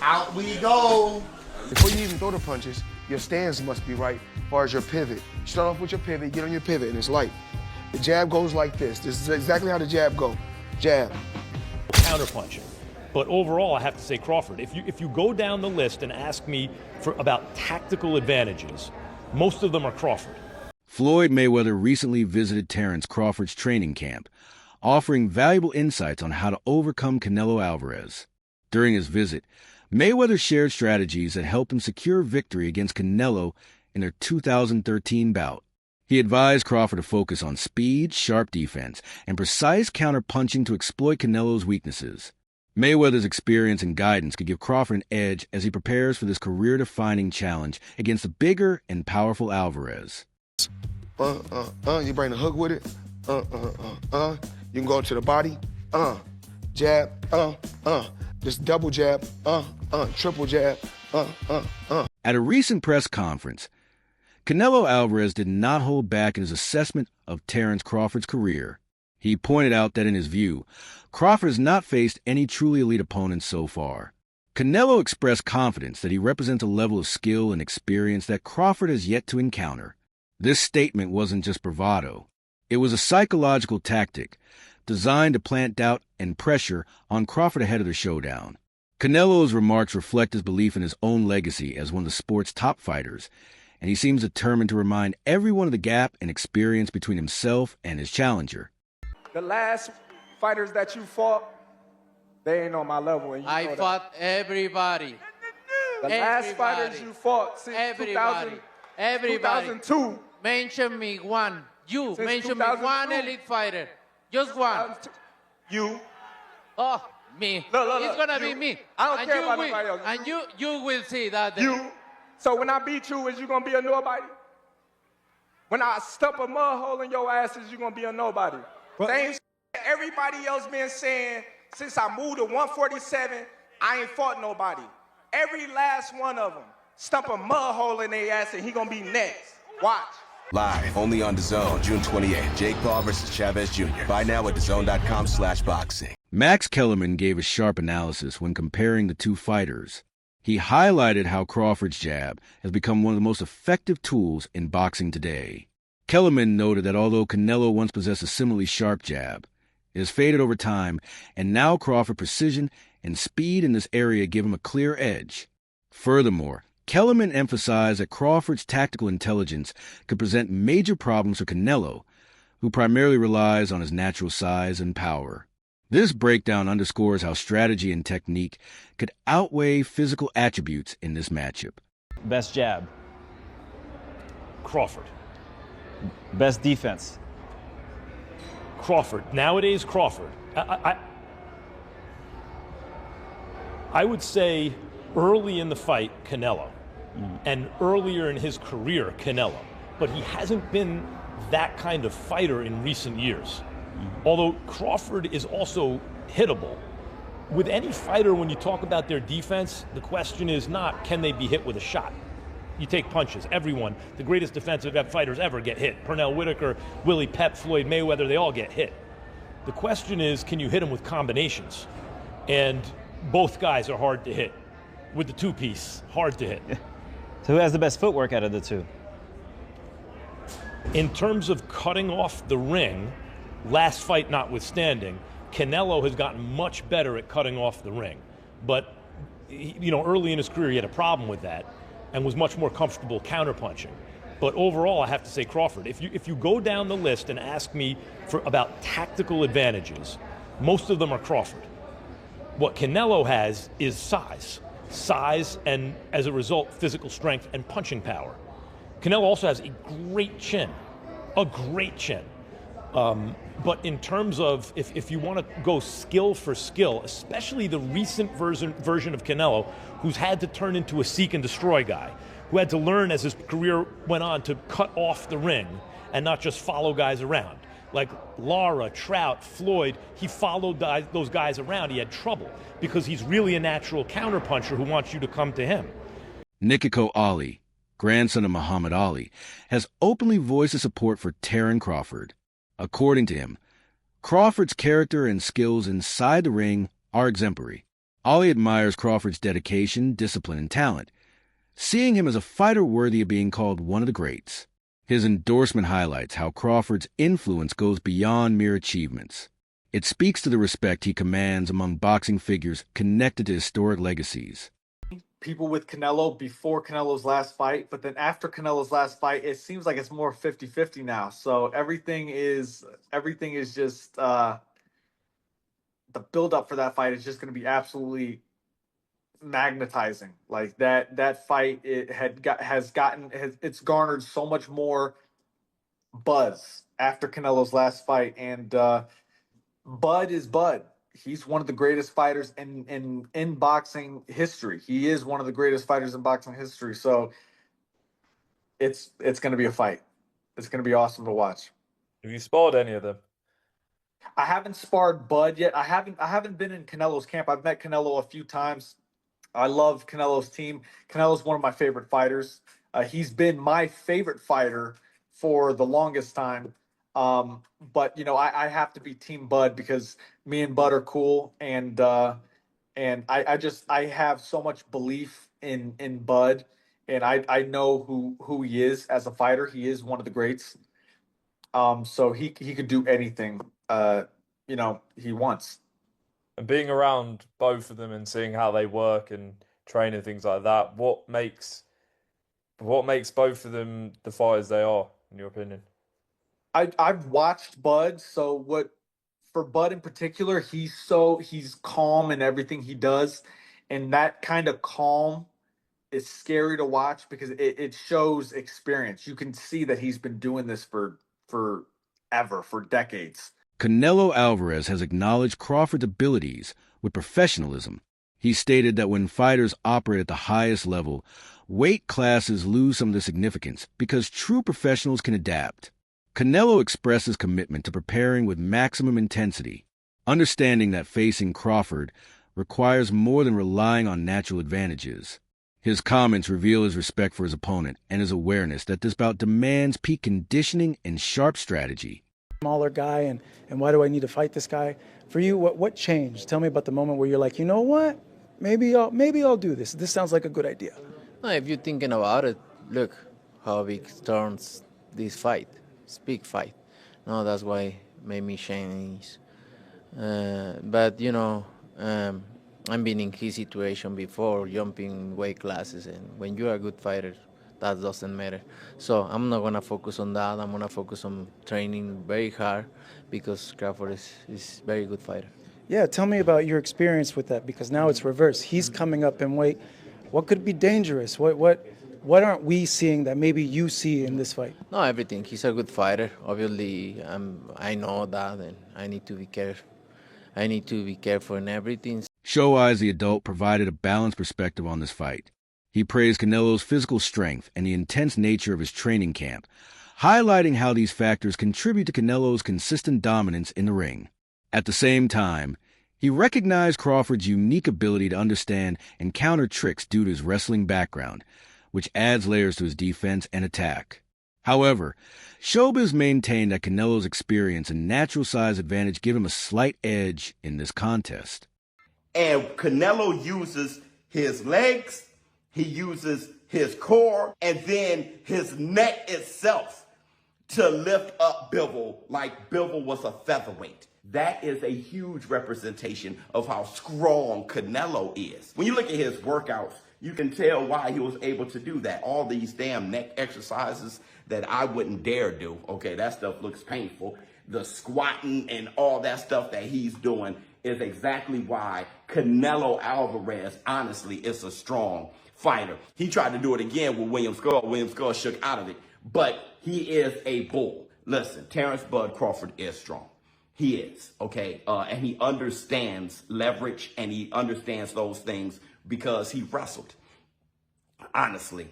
Out we go. Before you even throw the punches, your stance must be right as far as your pivot. You start off with your pivot, get on your pivot, and it's light. The jab goes like this. This is exactly how the jab goes. Jab. Counterpunching. But overall, I have to say Crawford. If you go down the list and ask me about tactical advantages, most of them are Crawford. Floyd Mayweather recently visited Terence Crawford's training camp, offering valuable insights on how to overcome Canelo Alvarez. During his visit, Mayweather shared strategies that helped him secure victory against Canelo in their 2013 bout. He advised Crawford to focus on speed, sharp defense, and precise counter-punching to exploit Canelo's weaknesses. Mayweather's experience and guidance could give Crawford an edge as he prepares for this career-defining challenge against the bigger and powerful Alvarez. You bring the hook with it. You can go to the body. Jab. Just double jab. Triple jab. At a recent press conference, Canelo Alvarez did not hold back in his assessment of Terence Crawford's career. He pointed out that in his view, Crawford has not faced any truly elite opponents so far. Canelo expressed confidence that he represents a level of skill and experience that Crawford has yet to encounter. This statement wasn't just bravado. It was a psychological tactic designed to plant doubt and pressure on Crawford ahead of the showdown. Canelo's remarks reflect his belief in his own legacy as one of the sport's top fighters, and he seems determined to remind everyone of the gap in experience between himself and his challenger. The last fighters that you fought, they ain't on my level. And I fought everybody. The last fighters you fought since 2002. Mention me one. You Since mention me 2002. one elite fighter. Just one. You. Oh, me. Look, It's gonna you. be me. I don't And care you about will- nobody else. And you will see that. You. So when I beat you, is you gonna be a nobody? When I stump a mud hole in your ass, is you gonna be a nobody? Same shit everybody else been saying since I moved to 147, I ain't fought nobody. Every last one of them stump a mud hole in their ass and he gonna be next. Watch. Live, only on DAZN, June 28th. Jake Paul versus Chavez Jr. Buy now at DAZN.com/boxing. Max Kellerman gave a sharp analysis when comparing the two fighters. He highlighted how Crawford's jab has become one of the most effective tools in boxing today. Kellerman noted that although Canelo once possessed a similarly sharp jab, it has faded over time, and now Crawford's precision and speed in this area give him a clear edge. Furthermore, Kellerman emphasized that Crawford's tactical intelligence could present major problems for Canelo, who primarily relies on his natural size and power. This breakdown underscores how strategy and technique could outweigh physical attributes in this matchup. Best jab. Crawford. Best defense. Crawford. Nowadays, Crawford. I would say early in the fight, Canelo. And earlier in his career, Canelo. But he hasn't been that kind of fighter in recent years. Although Crawford is also hittable. With any fighter, when you talk about their defense, the question is not, can they be hit with a shot? You take punches. Everyone, the greatest defensive fighters ever get hit. Pernell Whitaker, Willie Pep, Floyd Mayweather, they all get hit. The question is, can you hit them with combinations? And both guys are hard to hit. With the two-piece, hard to hit. So who has the best footwork out of the two? In terms of cutting off the ring, last fight notwithstanding, Canelo has gotten much better at cutting off the ring. But, early in his career, he had a problem with that and was much more comfortable counterpunching. But overall, I have to say Crawford. If you go down the list and ask me about tactical advantages, most of them are Crawford. What Canelo has is size, and as a result, physical strength and punching power. Canelo also has a great chin. But in terms of, if you want to go skill for skill, especially the recent version of Canelo, who's had to turn into a seek and destroy guy, who had to learn as his career went on to cut off the ring and not just follow guys around. Like Lara, Trout, Floyd, he followed those guys around. He had trouble because he's really a natural counterpuncher who wants you to come to him. Nikiko Ali, grandson of Muhammad Ali, has openly voiced his support for Terence Crawford. According to him, Crawford's character and skills inside the ring are exemplary. Ali admires Crawford's dedication, discipline, and talent, seeing him as a fighter worthy of being called one of the greats. His endorsement highlights how Crawford's influence goes beyond mere achievements. It speaks to the respect he commands among boxing figures connected to historic legacies. People with Canelo before Canelo's last fight, but then after Canelo's last fight, it seems like it's more 50-50 now. So everything is just the build up for that fight is just going to be absolutely magnetizing. Like that fight, it's garnered so much more buzz after Canelo's last fight, and Bud is Bud. He's one of the greatest fighters in boxing history. He is one of the greatest fighters in boxing history. So it's going to be a fight. It's going to be awesome to watch. Have you sparred any of them? I haven't sparred Bud yet. I haven't been in Canelo's camp. I've met Canelo a few times. I love Canelo's team. Canelo's one of my favorite fighters. He's been my favorite fighter for the longest time. But you know, I have to be Team Bud because me and Bud are cool, and I have so much belief in Bud, and I know who he is as a fighter. He is one of the greats. So he could do anything he wants. And being around both of them and seeing how they work and train and things like that, what makes both of them the fighters they are, in your opinion? I've watched Bud, so for Bud in particular, he's calm in everything he does, and that kind of calm is scary to watch because it shows experience. You can see that he's been doing this for decades. Canelo Alvarez has acknowledged Crawford's abilities with professionalism. He stated that when fighters operate at the highest level, weight classes lose some of their significance because true professionals can adapt. Canelo expresses commitment to preparing with maximum intensity, understanding that facing Crawford requires more than relying on natural advantages. His comments reveal his respect for his opponent and his awareness that this bout demands peak conditioning and sharp strategy. Smaller guy, and why do I need to fight this guy? For you, what changed? Tell me about the moment where you're like, you know what? Maybe I'll do this. This sounds like a good idea. No, if you're thinking about it, look how big turns this fight. It's big fight. No, that's why made me change. But I've been in his situation before, jumping weight classes, and when you're a good fighter, that doesn't matter. So I'm not gonna focus on that. I'm gonna focus on training very hard because Crawford is very good fighter. Yeah, tell me about your experience with that, because now it's reverse. He's coming up in weight. What could be dangerous? What aren't we seeing that maybe you see in this fight? No, everything. He's a good fighter. Obviously, I know that, and I need to be careful. I need to be careful in everything. Show Eyes the adult provided a balanced perspective on this fight. He praised Canelo's physical strength and the intense nature of his training camp, highlighting how these factors contribute to Canelo's consistent dominance in the ring. At the same time, he recognized Crawford's unique ability to understand and counter tricks due to his wrestling background, which adds layers to his defense and attack. However, Showbiz maintained that Canelo's experience and natural size advantage give him a slight edge in this contest. And Canelo uses his legs, he uses his core, and then his neck itself to lift up Bivol like Bivol was a featherweight. That is a huge representation of how strong Canelo is. When you look at his workouts, you can tell why he was able to do that. All these damn neck exercises that I wouldn't dare do. Okay, that stuff looks painful. The squatting and all that stuff that he's doing is exactly why Canelo Alvarez, honestly, is a strong fighter. He tried to do it again with William Skull. William Skull shook out of it, but he is a bull. Listen, Terrence Bud Crawford is strong. He is, okay? And he understands leverage, and he understands those things because he wrestled. Honestly,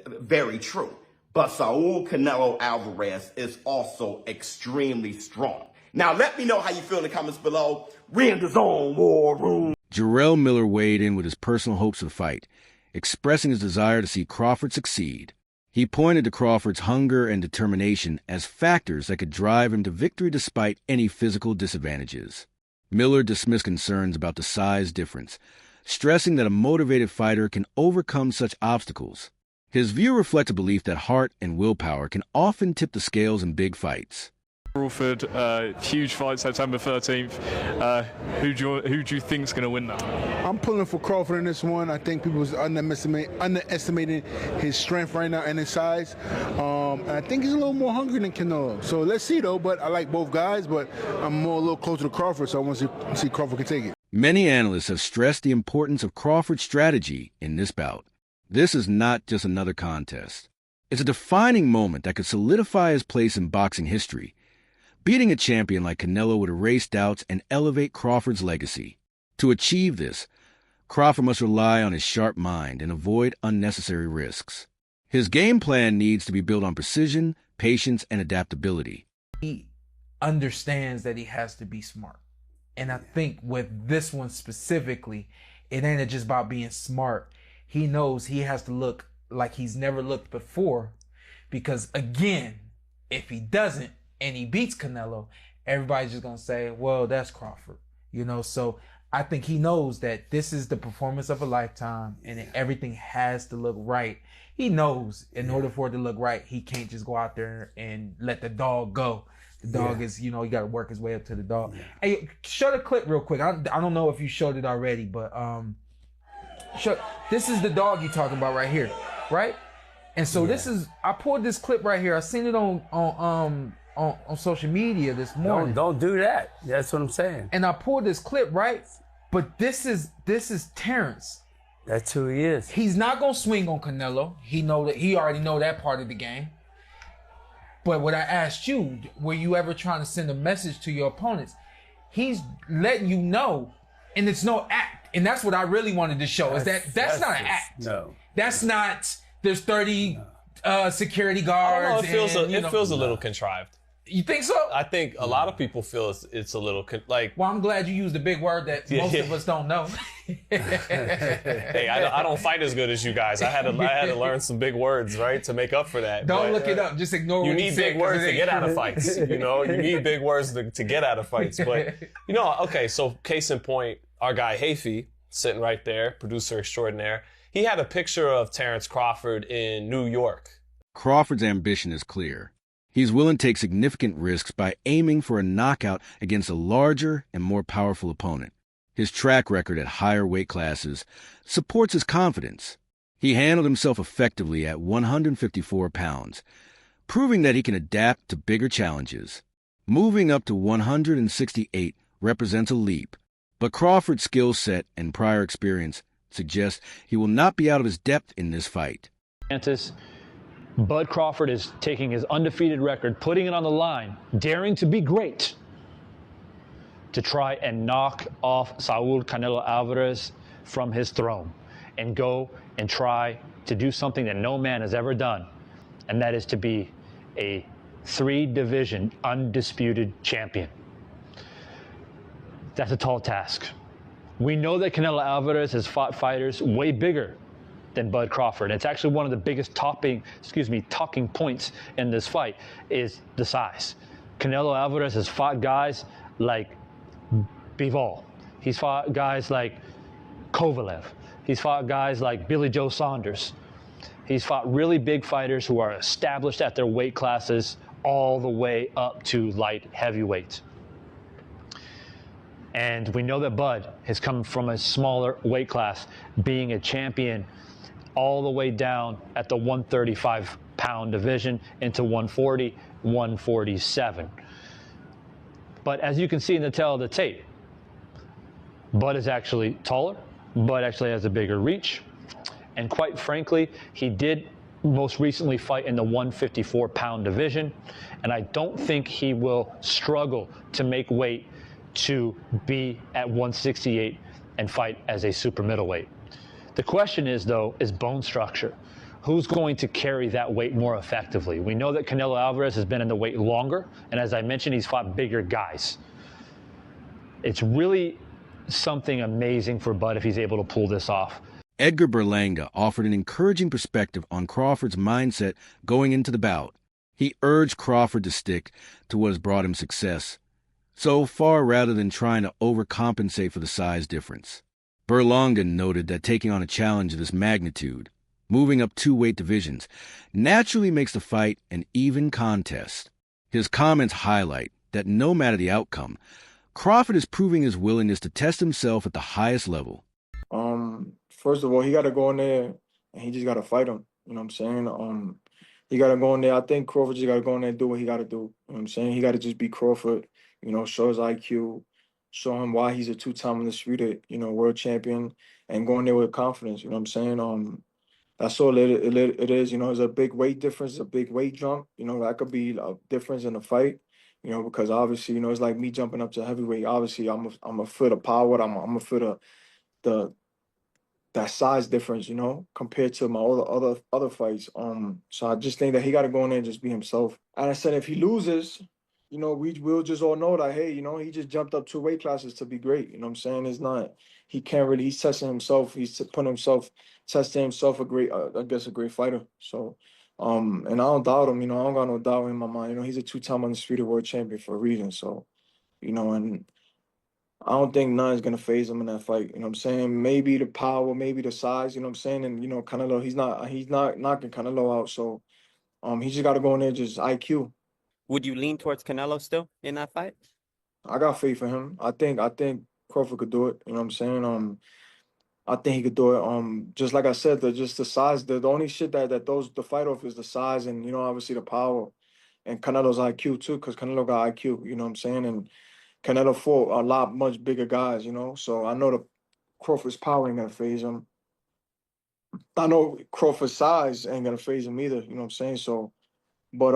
very true. But Saul Canelo Alvarez is also extremely strong. Now, let me know how you feel in the comments below. We're in the zone, war room. Jarrell Miller weighed in with his personal hopes of the fight, expressing his desire to see Crawford succeed. He pointed to Crawford's hunger and determination as factors that could drive him to victory despite any physical disadvantages. Miller dismissed concerns about the size difference, stressing that a motivated fighter can overcome such obstacles. His view reflects a belief that heart and willpower can often tip the scales in big fights. Crawford, huge fight September 13th. Who do you think's going to win that? I'm pulling for Crawford in this one. I think people are underestimating his strength right now and his size. And I think he's a little more hungry than Canelo. So let's see, though. But I like both guys, but I'm a little closer to Crawford, so I want to see Crawford can take it. Many analysts have stressed the importance of Crawford's strategy in this bout. This is not just another contest. It's a defining moment that could solidify his place in boxing history. Beating a champion like Canelo would erase doubts and elevate Crawford's legacy. To achieve this, Crawford must rely on his sharp mind and avoid unnecessary risks. His game plan needs to be built on precision, patience, and adaptability. He understands that he has to be smart. And I think with this one specifically, it ain't just about being smart. He knows he has to look like he's never looked before. Because again, if he doesn't, and he beats Canelo, everybody's just going to say, well, that's Crawford. So I think he knows that this is the performance of a lifetime and everything has to look right. He knows in order for it to look right, he can't just go out there and let the dog go. The dog is, he got to work his way up to the dog. Hey, show the clip real quick. I don't know if you showed it already, but this is the dog you're talking about right here, right? And so I pulled this clip right here. I seen it on social media this morning. Don't do that. That's what I'm saying. And I pulled this clip, right? But this is Terrence. That's who he is. He's not gonna swing on Canelo. He already know that part of the game. But what I asked you, were you ever trying to send a message to your opponents? He's letting you know, and it's no act. And that's what I really wanted to show, that's not an act. No. That's not, there's 30 security guards. I don't know, it feels a little contrived. You think so? I think a lot of people feel it's a little Well, I'm glad you used a big word that most of us don't know. Hey, I don't fight as good as you guys. I had to learn some big words, right, to make up for that. Don't look it up. Just ignore what he said. You need big words to get out of fights. You need big words to get out of fights. But okay. So case in point, our guy Hafey, sitting right there, producer extraordinaire. He had a picture of Terrence Crawford in New York. Crawford's ambition is clear. He's willing to take significant risks by aiming for a knockout against a larger and more powerful opponent. His track record at higher weight classes supports his confidence. He handled himself effectively at 154 pounds, proving that he can adapt to bigger challenges. Moving up to 168 represents a leap, but Crawford's skill set and prior experience suggest he will not be out of his depth in this fight. Bud Crawford is taking his undefeated record, putting it on the line, daring to be great, to try and knock off Saul Canelo Alvarez from his throne and go and try to do something that no man has ever done, and that is to be a 3-division undisputed champion. That's a tall task. We know that Canelo Alvarez has fought fighters way bigger than Bud Crawford. It's actually one of the biggest talking points in this fight is the size. Canelo Alvarez has fought guys like Bivol. He's fought guys like Kovalev. He's fought guys like Billy Joe Saunders. He's fought really big fighters who are established at their weight classes all the way up to light heavyweight. And we know that Bud has come from a smaller weight class, being a champion all the way down at the 135-pound division into 140, 147. But as you can see in the tail of the tape, Bud is actually taller. Bud actually has a bigger reach. And quite frankly, he did most recently fight in the 154-pound division. And I don't think he will struggle to make weight to be at 168 and fight as a super middleweight. The question is, though, is bone structure. Who's going to carry that weight more effectively? We know that Canelo Alvarez has been in the weight longer, and as I mentioned, he's fought bigger guys. It's really something amazing for Bud if he's able to pull this off. Edgar Berlanga offered an encouraging perspective on Crawford's mindset going into the bout. He urged Crawford to stick to what has brought him success so far rather than trying to overcompensate for the size difference. Berlanga noted that taking on a challenge of this magnitude, moving up 2 weight divisions, naturally makes the fight an even contest. His comments highlight that no matter the outcome, Crawford is proving his willingness to test himself at the highest level. First of all, he got to go in there and he just got to fight him. You know what I'm saying? He got to go in there. I think Crawford just got to go in there and do what he got to do. You know what I'm saying? He got to just be Crawford, show his IQ, show him why he's a 2-time undisputed, world champion, and go in there with confidence. You know what I'm saying? That's all it is. There's a big weight difference, a big weight jump. That could be a difference in the fight. Because obviously, it's like me jumping up to heavyweight. Obviously, I'm a foot of power. I'm a foot of that size difference, compared to my other fights. So I just think that he got to go in there and just be himself. And I said, if he loses, we'll just all know that, hey, he just jumped up 2 weight classes to be great. You know what I'm saying? It's not, he can't really, he's testing himself. He's testing himself a great fighter. So, and I don't doubt him, I don't got no doubt in my mind. He's a 2-time undisputed world champion for a reason. So, and I don't think none's gonna phase him in that fight. You know what I'm saying? Maybe the power, maybe the size, you know what I'm saying? And Canelo, he's not knocking Canelo out. So he just gotta go in there just IQ. Would you lean towards Canelo still in that fight? I got faith in him. I think Crawford could do it. You know what I'm saying? I think he could do it. Just like I said, just the size. The only shit that throws the fight off is the size and obviously the power. And Canelo's IQ too, because Canelo got IQ, you know what I'm saying? And Canelo fought a lot much bigger guys, so I know the Crawford's power ain't gonna phase him. I know Crawford's size ain't gonna phase him either, you know what I'm saying? So, but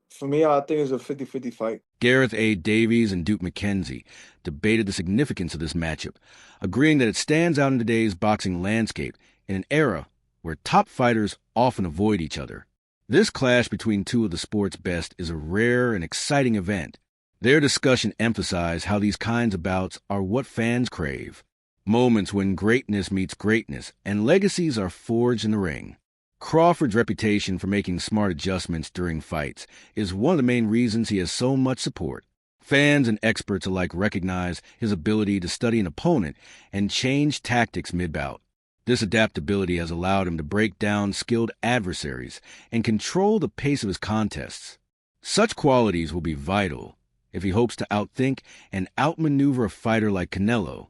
for me, I think it's a 50-50 fight. Gareth A. Davies and Duke McKenzie debated the significance of this matchup, agreeing that it stands out in today's boxing landscape in an era where top fighters often avoid each other. This clash between 2 of the sport's best is a rare and exciting event. Their discussion emphasized how these kinds of bouts are what fans crave, moments when greatness meets greatness and legacies are forged in the ring. Crawford's reputation for making smart adjustments during fights is one of the main reasons he has so much support. Fans and experts alike recognize his ability to study an opponent and change tactics mid-bout. This adaptability has allowed him to break down skilled adversaries and control the pace of his contests. Such qualities will be vital if he hopes to outthink and outmaneuver a fighter like Canelo